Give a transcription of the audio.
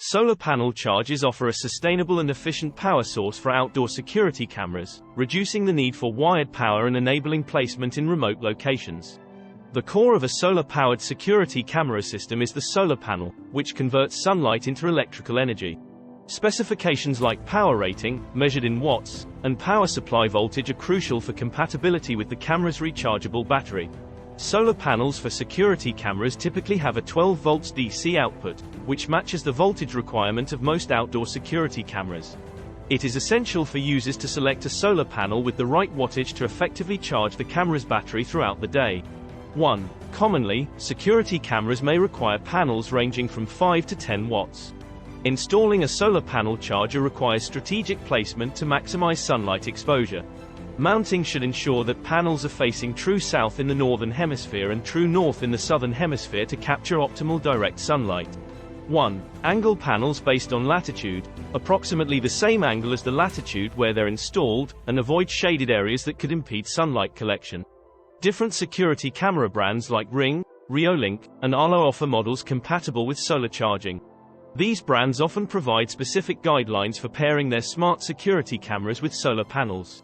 Solar panel chargers offer a sustainable and efficient power source for outdoor security cameras, reducing the need for wired power and enabling placement in remote locations. The core of a solar-powered security camera system is the solar panel, which converts sunlight into electrical energy. Specifications like power rating, measured in watts, and power supply voltage are crucial for compatibility with the camera's rechargeable battery. Solar panels for security cameras typically have a 12 volts DC output, which matches the voltage requirement of most outdoor security cameras. It is essential for users to select a solar panel with the right wattage to effectively charge the camera's battery throughout the day. 1. Commonly, security cameras may require panels ranging from 5 to 10 watts. Installing a solar panel charger requires strategic placement to maximize sunlight exposure. Mounting should ensure that panels are facing true south in the northern hemisphere and true north in the southern hemisphere to capture optimal direct sunlight. 1. Angle panels based on latitude, approximately the same angle as the latitude where they're installed, and avoid shaded areas that could impede sunlight collection. Different security camera brands like Ring, Reolink, and Arlo offer models compatible with solar charging. These brands often provide specific guidelines for pairing their smart security cameras with solar panels.